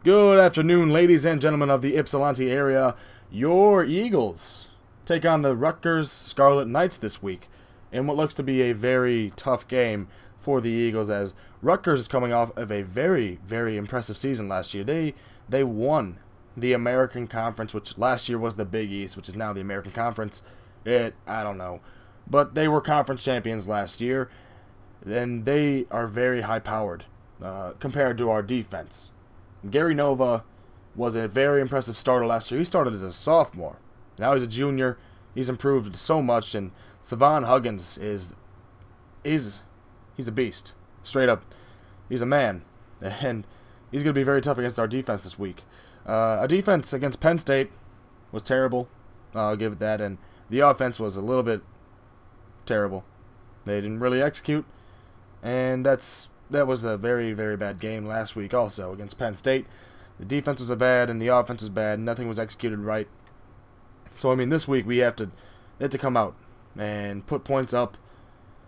Good afternoon, ladies and gentlemen of the Ypsilanti area. Your Eagles take on the Rutgers Scarlet Knights this week in what looks to be a very tough game for the Eagles, as Rutgers is coming off of a very, very impressive season last year. They won the American Conference, which last year was the Big East, which is now the American Conference. I don't know. But they were conference champions last year, and they are very high-powered compared to our defense. Gary Nova was a very impressive starter last year. He started as a sophomore. Now he's a junior. He's improved so much, and Savon Huggins is he's a beast. Straight up. He's a man. And he's going to be very tough against our defense this week. Our defense against Penn State was terrible. I'll give it that. And the offense was a little bit terrible. They didn't really execute. And that was a very, very bad game last week also against Penn State. The defense was bad and the offense was bad. Nothing was executed right. So, I mean, this week they have to come out and put points up.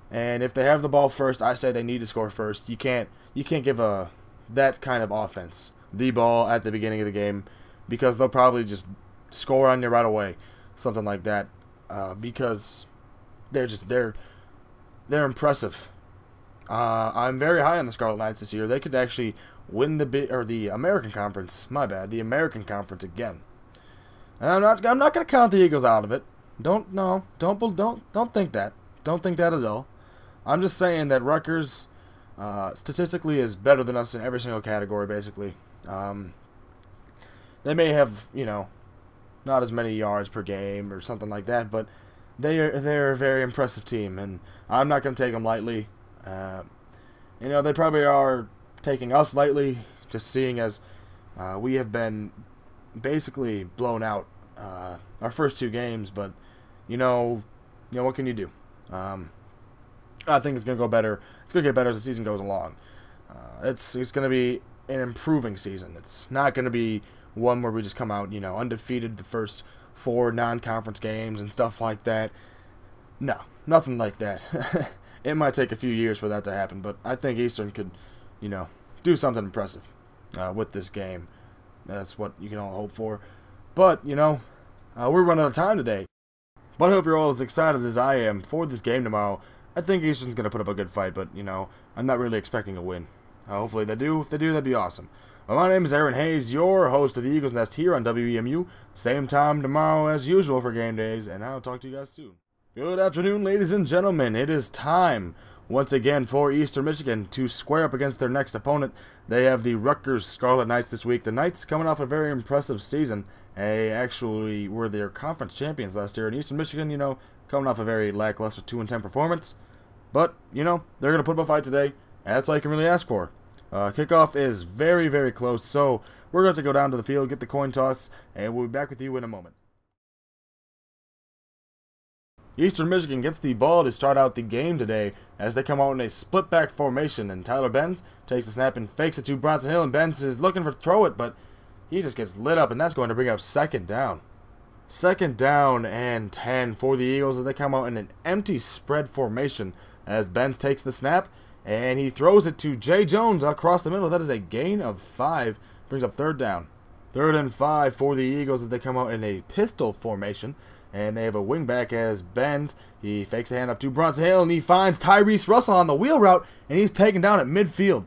And if they have the ball first, I say they need to score first. You can't give that kind of offense the ball at the beginning of the game, because they'll probably just score on you right away, something like that. Because they're impressive. I'm very high on the Scarlet Knights this year. They could actually win the American Conference. My bad, the American Conference again. And I'm not going to count the Eagles out of it. Don't think that. Don't think that at all. I'm just saying that Rutgers statistically is better than us in every single category, basically. They may have, not as many yards per game or something like that, but they're a very impressive team, and I'm not going to take them lightly. They probably are taking us lightly, just seeing as we have been basically blown out our first two games, but what can you do? I think it's going to go better. It's going to get better as the season goes along. It's going to be an improving season. It's not going to be one where we just come out, undefeated the first 4 non-conference games and stuff like that. No, nothing like that. It might take a few years for that to happen, but I think Eastern could, do something impressive with this game. That's what you can all hope for. But, we're running out of time today. But I hope you're all as excited as I am for this game tomorrow. I think Eastern's going to put up a good fight, but, I'm not really expecting a win. Hopefully they do. If they do, that'd be awesome. Well, my name is Aaron Hayes, your host of the Eagles Nest here on WEMU. Same time tomorrow as usual for game days, and I'll talk to you guys soon. Good afternoon, ladies and gentlemen. It is time once again for Eastern Michigan to square up against their next opponent. They have the Rutgers Scarlet Knights this week. The Knights coming off a very impressive season. They actually were their conference champions last year. And Eastern Michigan, coming off a very lackluster 2-10 performance. But, they're going to put up a fight today. And that's all you can really ask for. Kickoff is very, very close. So we're going to go down to the field, get the coin toss, and we'll be back with you in a moment. Eastern Michigan gets the ball to start out the game today as they come out in a split-back formation, and Tyler Benz takes the snap and fakes it to Bronson Hill, and Benz is looking to throw it, but he just gets lit up, and that's going to bring up second down. Second down and 10 for the Eagles as they come out in an empty spread formation as Benz takes the snap, and he throws it to Jay Jones across the middle. That is a gain of 5, brings up third down. 3rd and 5 for the Eagles as they come out in a pistol formation. And they have a wingback as Benz. He fakes a handoff to Bronson Hill, and he finds Tyrese Russell on the wheel route, and he's taken down at midfield.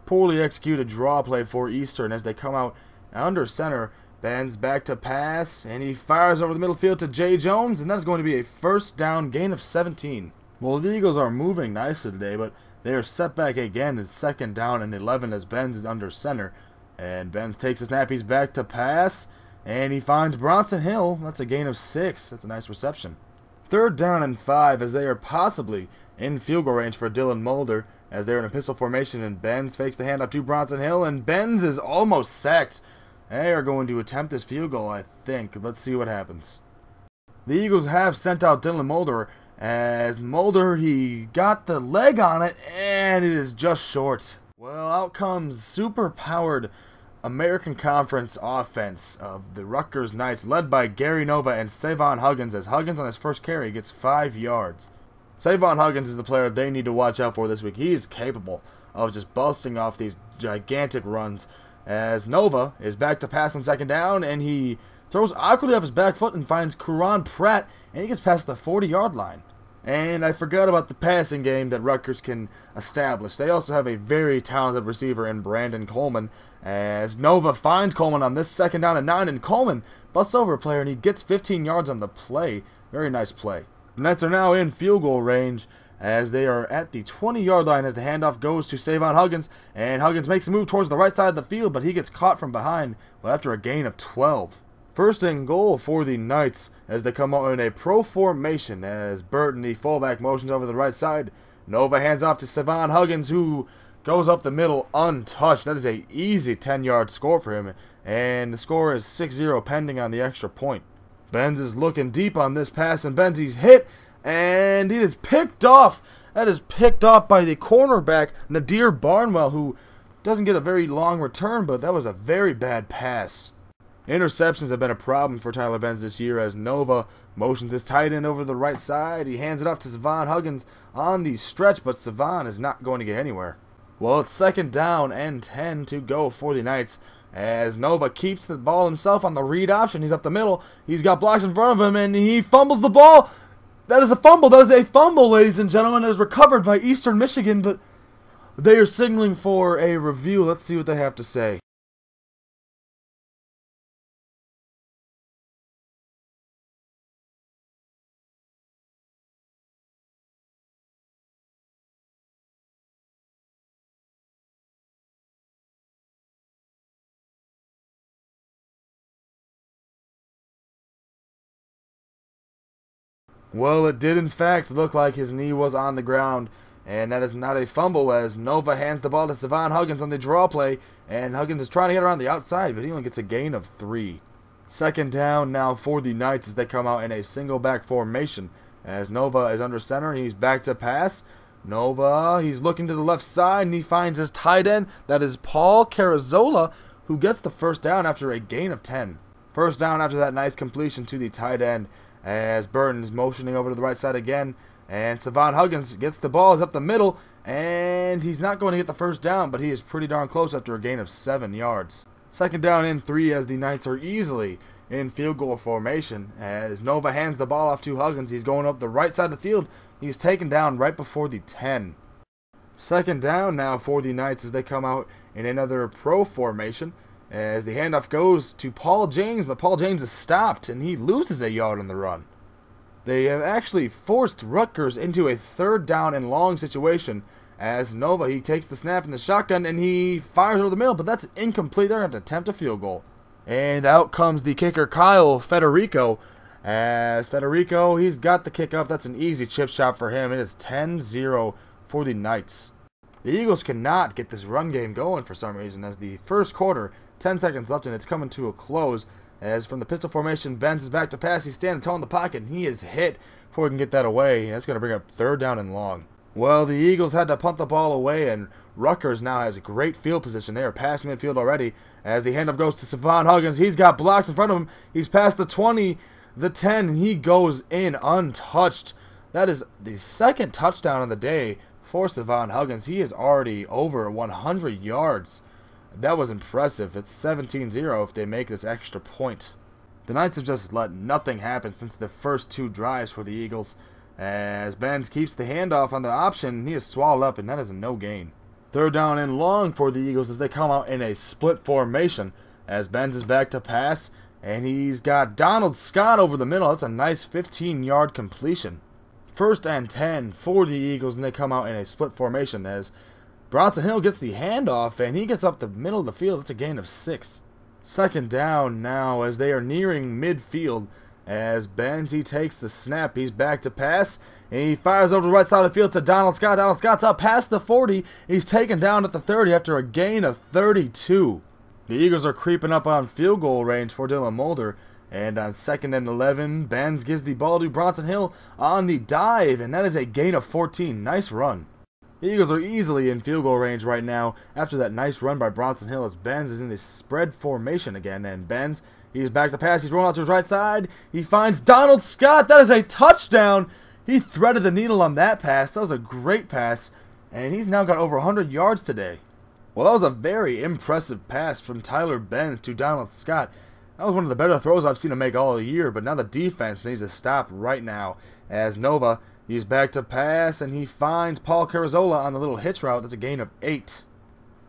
Poorly executed draw play for Eastern as they come out under center. Benz back to pass, and he fires over the middle field to Jay Jones, and that is going to be a first down gain of 17. Well, the Eagles are moving nicely today, but they are set back again in 2nd down and 11 as Benz is under center. And Benz takes a snap, he's back to pass. And he finds Bronson Hill. That's a gain of 6. That's a nice reception. 3rd down and 5 as they are possibly in field goal range for Dylan Mulder as they're in a pistol formation, and Benz fakes the handoff to Bronson Hill, and Benz is almost sacked. They are going to attempt this field goal, I think. Let's see what happens. The Eagles have sent out Dylan Mulder as Mulder, he got the leg on it, and it is just short. Well, out comes super-powered American Conference offense of the Rutgers Knights, led by Gary Nova and Savon Huggins, as Huggins on his first carry gets 5 yards. Savon Huggins is the player they need to watch out for this week. He is capable of just busting off these gigantic runs as Nova is back to pass on second down, and he throws awkwardly off his back foot and finds Kuran Pratt, and he gets past the 40-yard line. And I forgot about the passing game that Rutgers can establish. They also have a very talented receiver in Brandon Coleman, as Nova finds Coleman on this second down and 9, and Coleman busts over a player, and he gets 15 yards on the play. Very nice play. The Knights are now in field goal range, as they are at the 20-yard line as the handoff goes to Savon Huggins, and Huggins makes a move towards the right side of the field, but he gets caught from behind after a gain of 12. First and goal for the Knights as they come out in a pro formation as Burton, the fullback, motions over the right side. Nova hands off to Savon Huggins, who goes up the middle untouched. That is an easy 10-yard score for him, and the score is 6-0 pending on the extra point. Benz is looking deep on this pass, and Benzi's hit, and it is picked off. That is picked off by the cornerback, Nadir Barnwell, who doesn't get a very long return, but that was a very bad pass. Interceptions have been a problem for Tyler Benz this year as Nova motions his tight end over the right side. He hands it off to Savon Huggins on the stretch, but Savon is not going to get anywhere. Well, it's second down and 10 to go for the Knights as Nova keeps the ball himself on the read option. He's up the middle. He's got blocks in front of him, and he fumbles the ball. That is a fumble. That is a fumble, ladies and gentlemen. It is recovered by Eastern Michigan, but they are signaling for a review. Let's see what they have to say. Well, it did in fact look like his knee was on the ground, and that is not a fumble as Nova hands the ball to Savon Huggins on the draw play, and Huggins is trying to get around the outside, but he only gets a gain of 3. Second down now for the Knights as they come out in a single back formation as Nova is under center, and he's back to pass. Nova, he's looking to the left side, and he finds his tight end. That is Paul Carazola, who gets the first down after a gain of 10. First down after that nice completion to the tight end, as Burton is motioning over to the right side again, and Savon Huggins gets the ball, is up the middle, and he's not going to get the first down, but he is pretty darn close after a gain of 7 yards. Second down and 3 as the Knights are easily in field goal formation, as Nova hands the ball off to Huggins. He's going up the right side of the field. He's taken down right before the 10. Second down now for the Knights as they come out in another pro formation, as the handoff goes to Paul James, but Paul James is stopped, and he loses a yard on the run. They have actually forced Rutgers into a third down and long situation, as Nova, he takes the snap in the shotgun, and he fires over the middle, but that's incomplete. They're going to attempt a field goal. And out comes the kicker, Kyle Federico, as Federico, he's got the kick up. That's an easy chip shot for him. It is 10-0 for the Knights. The Eagles cannot get this run game going for some reason, as the first quarter, 10 seconds left, and it's coming to a close. As from the pistol formation, Benz is back to pass. He's standing tall in the pocket, and he is hit before he can get that away. That's going to bring up third down and long. Well, the Eagles had to punt the ball away, and Rutgers now has a great field position. They are past midfield already. As the handoff goes to Savon Huggins, he's got blocks in front of him. He's past the 20, the 10, and he goes in untouched. That is the second touchdown of the day for Savon Huggins. He is already over 100 yards. That was impressive. It's 17-0 if they make this extra point. The Knights have just let nothing happen since the first 2 drives for the Eagles, as Benz keeps the handoff on the option. He is swallowed up, and that is a no gain. Third down and long for the Eagles as they come out in a split formation, as Benz is back to pass, and he's got Donald Scott over the middle. That's a nice 15-yard completion. First and 10 for the Eagles, and they come out in a split formation as Bronson Hill gets the handoff, and he gets up the middle of the field. It's a gain of 6. Second down now as they are nearing midfield, as Benz, he takes the snap. He's back to pass, and he fires over the right side of the field to Donald Scott. Donald Scott's up past the 40. He's taken down at the 30 after a gain of 32. The Eagles are creeping up on field goal range for Dylan Mulder, and on second and 11, Benz gives the ball to Bronson Hill on the dive, and that is a gain of 14. Nice run. The Eagles are easily in field goal range right now after that nice run by Bronson Hill, as Benz is in the spread formation again. And Benz, he's back to pass. He's rolling out to his right side. He finds Donald Scott. That is a touchdown. He threaded the needle on that pass. That was a great pass. And he's now got over 100 yards today. Well, that was a very impressive pass from Tyler Benz to Donald Scott. That was one of the better throws I've seen him make all year, but now the defense needs to stop right now. As Nova, he's back to pass, and he finds Paul Carazola on the little hitch route. That's a gain of 8.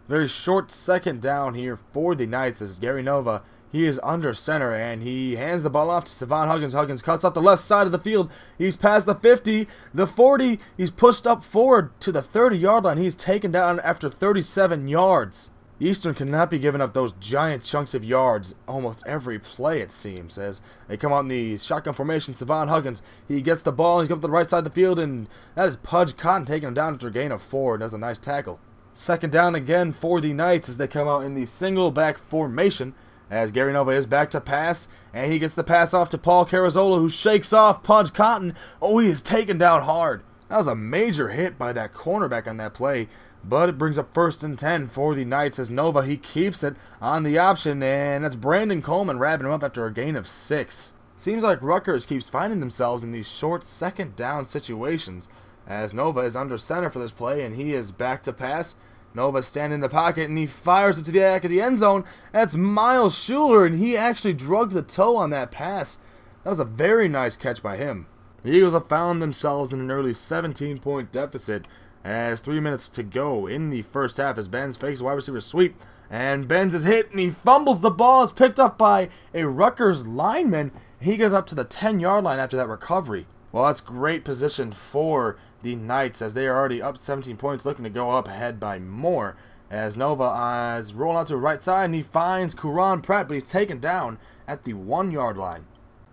Very short second down here for the Knights as Gary Nova, he is under center, and he hands the ball off to Savon Huggins. Huggins cuts up the left side of the field. He's past the 50, the 40. He's pushed up forward to the 30-yard line. He's taken down after 37 yards. Eastern cannot be giving up those giant chunks of yards almost every play, it seems, as they come out in the shotgun formation. Savon Huggins, he gets the ball, he's up to the right side of the field, and that is Pudge Cotton taking him down after a gain of 4. Does a nice tackle. Second down again for the Knights as they come out in the single back formation, as Gary Nova is back to pass, and he gets the pass off to Paul Carazola, who shakes off Pudge Cotton. Oh, he is taken down hard. That was a major hit by that cornerback on that play. But it brings up 1st and 10 for the Knights as Nova, he keeps it on the option, and that's Brandon Coleman wrapping him up after a gain of 6. Seems like Rutgers keeps finding themselves in these short second down situations as Nova is under center for this play, and he is back to pass. Nova standing in the pocket, and he fires it to the back of the end zone. That's Miles Schuler, and he actually drugged the toe on that pass. That was a very nice catch by him. The Eagles have found themselves in an early 17-point deficit as 3 minutes to go in the first half as Benz fakes a wide receiver sweep. And Benz is hit and he fumbles the ball. It's picked up by a Rutgers lineman. He goes up to the 10-yard line after that recovery. Well, that's great position for the Knights as they are already up 17 points, looking to go up ahead by more. As Nova is rolling out to the right side and he finds Kuran Pratt, but he's taken down at the 1-yard line.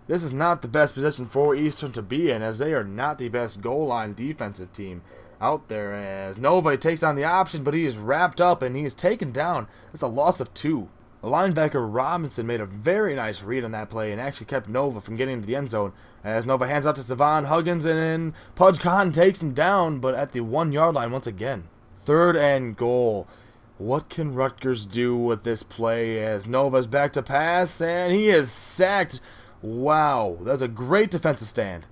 This is not the best position for Eastern to be in as they are not the best goal line defensive team out there as Nova takes on the option, but he is wrapped up and he is taken down. It's a loss of 2. The linebacker Robinson made a very nice read on that play and actually kept Nova from getting into the end zone as Nova hands out to Savon Huggins and Pudge Cotton takes him down, but at the 1-yard line once again. 3rd and goal. What can Rutgers do with this play as Nova's back to pass and he is sacked. Wow, that's a great defensive stand.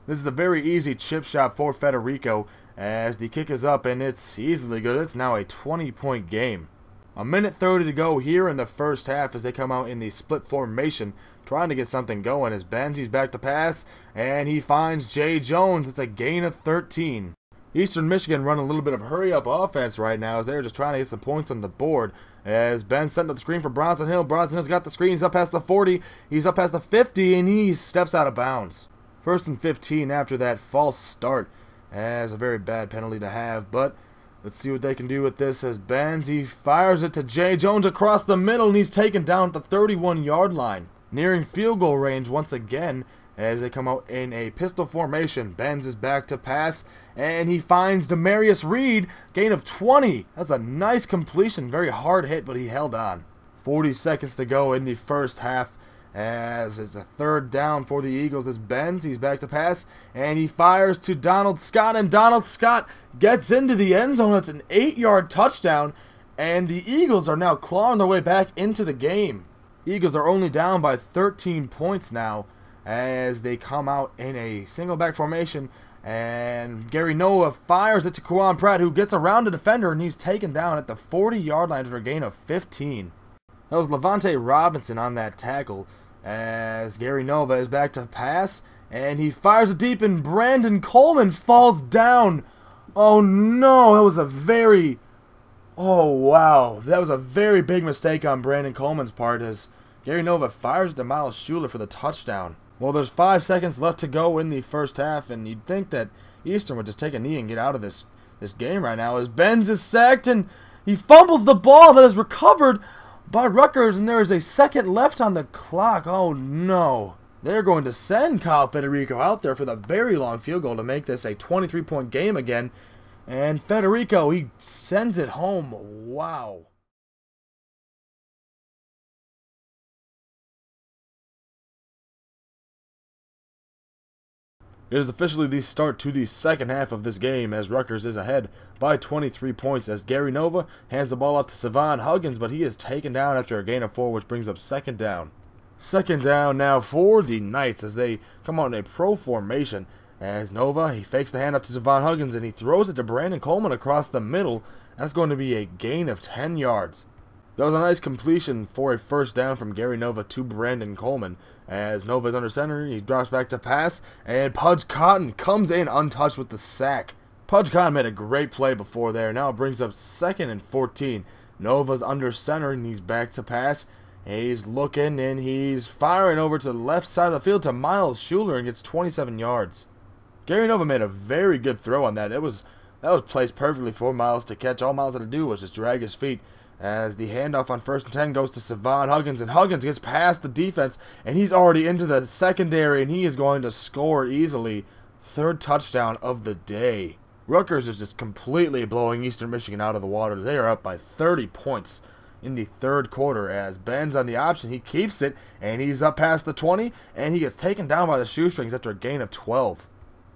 This is a very easy chip shot for Federico as the kick is up and it's easily good. It's now a 20-point game. A minute 30 to go here in the first half as they come out in the split formation trying to get something going as Benzi's back to pass and he finds Jay Jones. It's a gain of 13. Eastern Michigan run a little bit of hurry-up offense right now as they're just trying to get some points on the board as Ben sent up the screen for Bronson Hill. Bronson Hill's got the screen. He's up past the 40. He's up past the 50 and he steps out of bounds. 1st and 15 after that false start. As a very bad penalty to have, but let's see what they can do with this as Benz, he fires it to Jay Jones across the middle and he's taken down at the 31-yard line. Nearing field goal range once again as they come out in a pistol formation. Benz is back to pass and he finds Demarius Reed, gain of 20. That's a nice completion, very hard hit, but he held on. 40 seconds to go in the first half. As it's a 3rd down for the Eagles as Benz, he's back to pass, and he fires to Donald Scott, and Donald Scott gets into the end zone. It's an 8-yard touchdown, and the Eagles are now clawing their way back into the game. Eagles are only down by 13 points now as they come out in a single back formation, and Gary Noah fires it to Kuran Pratt, who gets around the defender, and he's taken down at the 40-yard line for a gain of 15. That was Levante Robinson on that tackle as Gary Nova is back to pass and he fires it deep and Brandon Coleman falls down. Oh no, that was a very big mistake on Brandon Coleman's part as Gary Nova fires it to Miles Schuler for the touchdown. Well, there's 5 seconds left to go in the first half and you'd think that Eastern would just take a knee and get out of this game right now as Benz is sacked and he fumbles the ball that is recovered by Rutgers, and there is a second left on the clock. Oh no. They're going to send Kyle Federico out there for the very long field goal to make this a 23-point game again. And Federico, he sends it home. Wow. It is officially the start to the second half of this game as Rutgers is ahead by 23 points as Gary Nova hands the ball up to Savon Huggins, but he is taken down after a gain of 4, which brings up 2nd down. 2nd down now for the Knights as they come out in a pro formation As Nova, he fakes the handoff to Savon Huggins, and he throws it to Brandon Coleman across the middle. That's going to be a gain of 10 yards. That was a nice completion for a first down from Gary Nova to Brandon Coleman. As Nova's under center, he drops back to pass, and Pudge Cotton comes in untouched with the sack. Pudge Cotton made a great play before there. Now it brings up 2nd and 14. Nova's under center, and he's back to pass. He's looking, and he's firing over to the left side of the field to Miles Schuler and gets 27 yards. Gary Nova made a very good throw on that. That was placed perfectly for Miles to catch. All Miles had to do was just drag his feet. As the handoff on 1st and 10 goes to Savon Huggins, and Huggins gets past the defense, and he's already into the secondary, and he is going to score easily. 3rd touchdown of the day. Rutgers is just completely blowing Eastern Michigan out of the water. They are up by 30 points in the 3rd quarter. As Ben's on the option, he keeps it, and he's up past the 20, and he gets taken down by the shoestrings after a gain of 12.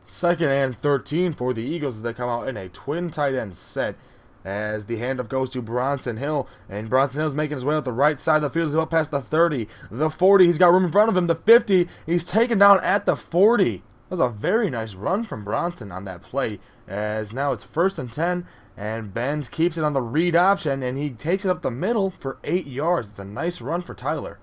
2nd and 13 for the Eagles as they come out in a twin tight end set. As the handoff goes to Bronson Hill, and Bronson Hill's making his way out the right side of the field. He's up past the 30, the 40. He's got room in front of him, the 50. He's taken down at the 40. That was a very nice run from Bronson on that play. As now it's 1st and 10, and Ben keeps it on the read option, and he takes it up the middle for 8 yards. It's a nice run for Tyler.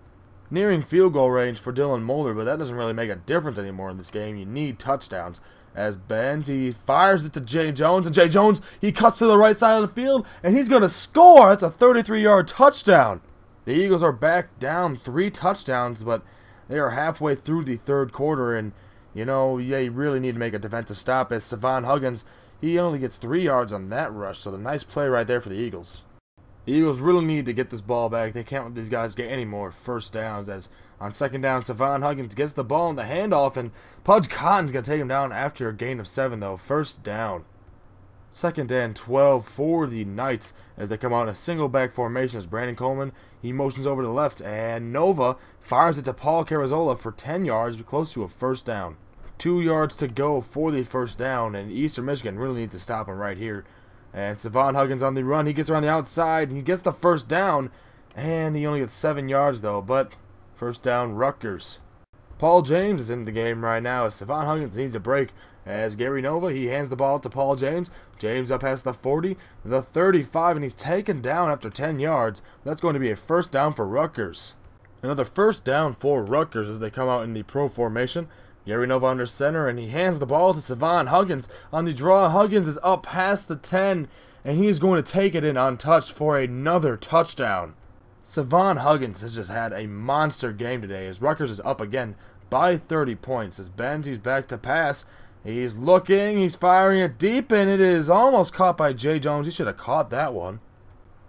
Nearing field goal range for Dylan Moeller, but that doesn't really make a difference anymore in this game. You need touchdowns. As Benz, he fires it to Jay Jones, and Jay Jones, he cuts to the right side of the field, and he's going to score. That's a 33-yard touchdown. The Eagles are back down 3 touchdowns, but they are halfway through the 3rd quarter, and, you know, they really need to make a defensive stop. As Savon Huggins, he only gets 3 yards on that rush, so the nice play right there for the Eagles. The Eagles really need to get this ball back. They can't let these guys get any more first downs. As on 2nd down, Savon Huggins gets the ball in the handoff, and Pudge Cotton's going to take him down after a gain of 7, though. 1st down. 2nd and 12 for the Knights as they come out in a single back formation. As Brandon Coleman, he motions over to the left, and Nova fires it to Paul Carazola for 10 yards, close to a 1st down. 2 yards to go for the 1st down, and Eastern Michigan really needs to stop him right here. And Savon Huggins on the run. He gets around the outside, and he gets the 1st down, and he only gets 7 yards, though. But 1st down, Rutgers. Paul James is in the game right now as Savon Huggins needs a break. As Gary Nova, he hands the ball to Paul James. James up past the 40, the 35, and he's taken down after 10 yards. That's going to be a 1st down for Rutgers. Another 1st down for Rutgers as they come out in the pro formation. Gary Nova under center, and he hands the ball to Savon Huggins. On the draw, Huggins is up past the 10, and he is going to take it in untouched for another touchdown. Savon Huggins has just had a monster game today as Rutgers is up again by 30 points. As Benzi's back to pass, he's looking, he's firing it deep, and it is almost caught by Jay Jones. He should have caught that one.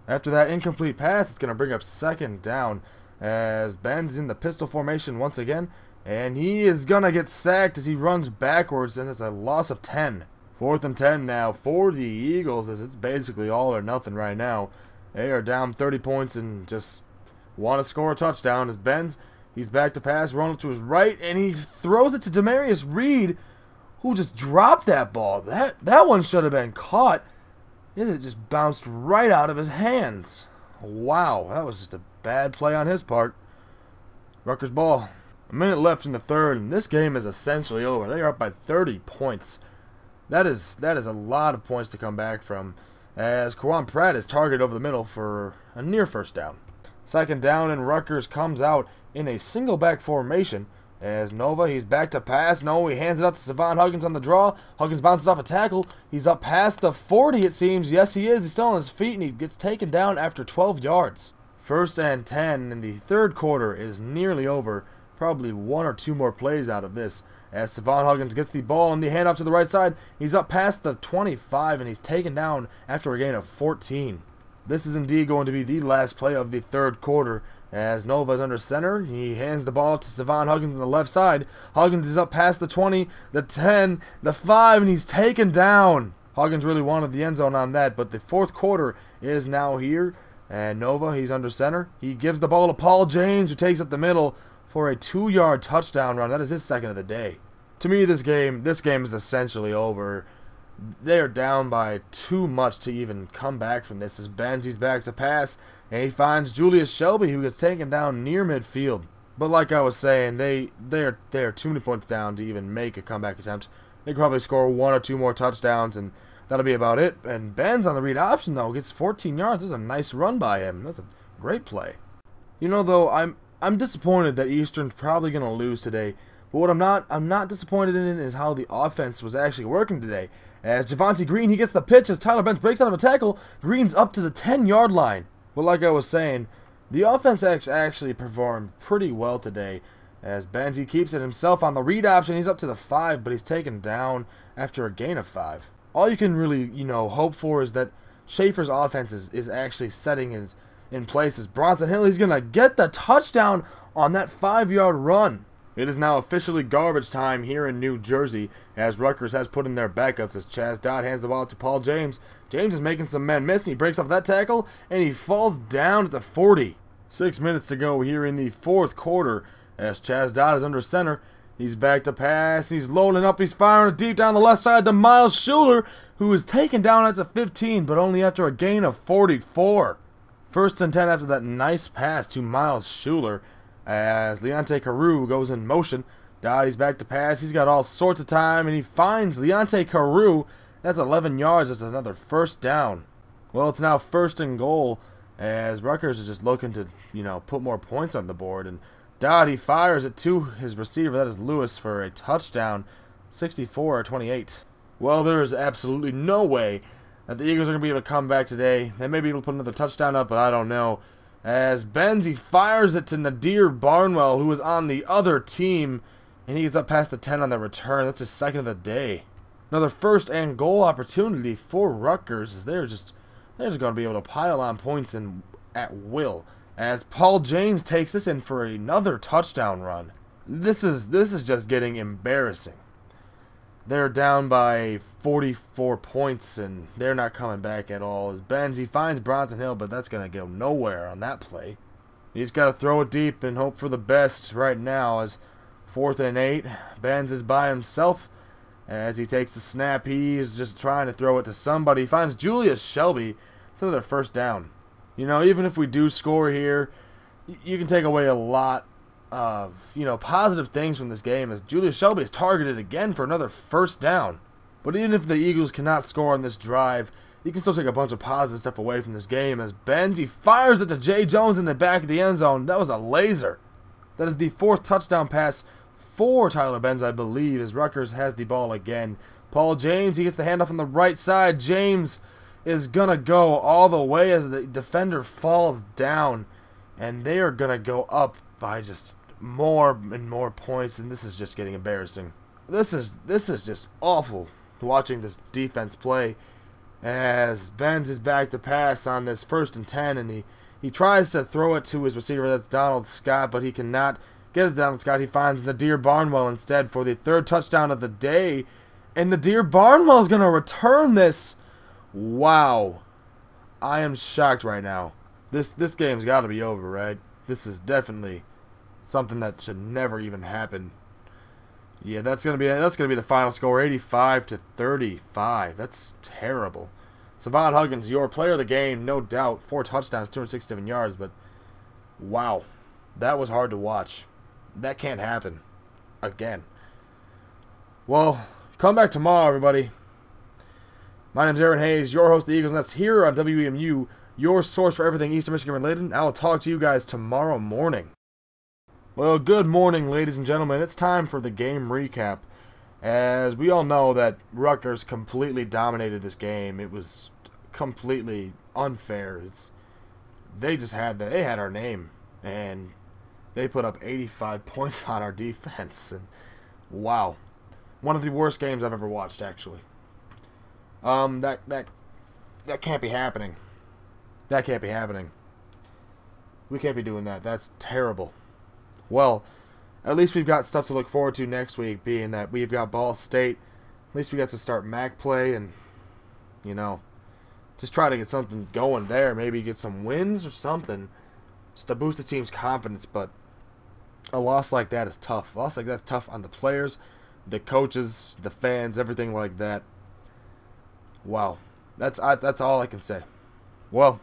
After that incomplete pass, it's going to bring up 2nd down as Ben's in the pistol formation once again. And he is going to get sacked as he runs backwards, and it's a loss of 10. 4th and 10 now for the Eagles, as it's basically all or nothing right now. They are down 30 points and just want to score a touchdown. As Benz, he's back to pass, rolling to his right, and he throws it to Demarius Reed, who just dropped that ball. That one should have been caught. It just bounced right out of his hands. Wow, that was just a bad play on his part. Rutgers ball. A minute left in the 3rd, and this game is essentially over. They are up by 30 points. That is a lot of points to come back from, as Kawan Pratt is targeted over the middle for a near 1st down. 2nd down, and Rutgers comes out in a single back formation. As Nova, he's back to pass. No, he hands it up to Savon Huggins on the draw. Huggins bounces off a tackle. He's up past the 40, it seems. Yes, he is. He's still on his feet, and he gets taken down after 12 yards. 1st and 10, and the 3rd quarter is nearly over. Probably 1 or 2 more plays out of this. As Savon Huggins gets the ball and the handoff to the right side, he's up past the 25, and he's taken down after a gain of 14. This is indeed going to be the last play of the 3rd quarter. As Nova's under center, he hands the ball to Savon Huggins on the left side. Huggins is up past the 20, the 10, the 5, and he's taken down. Huggins really wanted the end zone on that, but the 4th quarter is now here. And Nova, he's under center. He gives the ball to Paul James, who takes up the middle for a 2-yard touchdown run. That is his 2nd of the day. To me, this game is essentially over. They are down by too much to even come back from this. As Benzi's back to pass, and he finds Julius Shelby, who gets taken down near midfield. But like I was saying, they are too many points down to even make a comeback attempt. They could probably score 1 or 2 more touchdowns, and that'll be about it. And Ben's on the read option, though. Gets 14 yards. This is a nice run by him. That's a great play. You know, though, I'm disappointed that Eastern's probably going to lose today. But what I'm not disappointed in is how the offense was actually working today. As Javonte Green, he gets the pitch as Tyler Bench breaks out of a tackle. Green's up to the 10-yard line. Well, like I was saying, the offense actually performed pretty well today. As Benzie keeps it himself on the read option. He's up to the 5, but he's taken down after a gain of 5. All you can really, hope for is that Schaefer's offense is actually setting in place as Bronson Hill. He's going to get the touchdown on that 5-yard run. It is now officially garbage time here in New Jersey as Rutgers has put in their backups as Chaz Dodd hands the ball to Paul James. James is making some men miss, and he breaks off that tackle, and he falls down at the 40. 6 minutes to go here in the fourth quarter as Chaz Dodd is under center. He's back to pass. He's loading up. He's firing deep down the left side to Miles Schuler, who is taken down at the 15, but only after a gain of 44. First and 10 after that nice pass to Miles Schuler as Leonte Carew goes in motion. Dodd, he's back to pass. He's got all sorts of time, and he finds Leonte Carew. That's 11 yards. That's another first down. Well, it's now first and goal as Rutgers is just looking to, put more points on the board. And Dodd, he fires it to his receiver. That is Lewis for a touchdown, 64-28. Well, there is absolutely no way that the Eagles are going to be able to come back today. They may be able to put another touchdown up, but I don't know. As Benzie fires it to Nadir Barnwell, who was on the other team, and he gets up past the 10 on the return. That's his second of the day. Another first and goal opportunity for Rutgers as they're just going to be able to pile on points at will. As Paul James takes this in for another touchdown run. This is just getting embarrassing. They're down by 44 points, and they're not coming back at all. As Benzie finds Bronson Hill, but that's going to go nowhere on that play. He's got to throw it deep and hope for the best right now. As 4th and 8, Benz is by himself. As he takes the snap, he's just trying to throw it to somebody. He finds Julius Shelby. It's another first down. Even if we do score here, you can take away a lot of, positive things from this game as Julius Shelby is targeted again for another first down. But even if the Eagles cannot score on this drive, you can still take a bunch of positive stuff away from this game as Benzie fires it to Jay Jones in the back of the end zone. That was a laser. That is the 4th touchdown pass for Tyler Benz, I believe, as Rutgers has the ball again. Paul James, he gets the handoff on the right side. James is going to go all the way as the defender falls down, and they are going to go up by just more and more points, and this is just getting embarrassing. This is just awful watching this defense play as Benz is back to pass on this 1st and 10, and he tries to throw it to his receiver, that's Donald Scott, but he cannot get it to Donald Scott. He finds Nadir Barnwell instead for the 3rd touchdown of the day, and Nadir Barnwell is going to return this. Wow. I am shocked right now. This game's got to be over, right? This is definitely something that should never even happen. Yeah, that's gonna be the final score, 85-35. That's terrible. Savon Huggins, your player of the game, no doubt. 4 touchdowns, 267 yards, but wow, that was hard to watch. That can't happen again. Well, come back tomorrow, everybody. My name's Aaron Hayes, your host of the Eagles Nest here on WEMU, your source for everything Eastern Michigan related. I will talk to you guys tomorrow morning. Well, good morning, ladies and gentlemen. It's time for the game recap. As we all know that Rutgers completely dominated this game. It was completely unfair. They had our name, and they put up 85 points on our defense. And wow, one of the worst games I've ever watched, actually. That can't be happening. That can't be happening. We can't be doing that. That's terrible. Well, at least we've got stuff to look forward to next week, being that we've got Ball State. At least we got to start MAC play and, just try to get something going there. Maybe get some wins or something just to boost the team's confidence. But a loss like that is tough. A loss like that's tough on the players, the coaches, the fans, everything like that. Wow. That's all I can say. Well,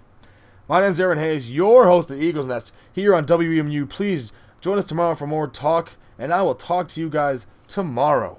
my name's Aaron Hayes, your host of the Eagles Nest here on WEMU. Please join us tomorrow for more talk, and I will talk to you guys tomorrow.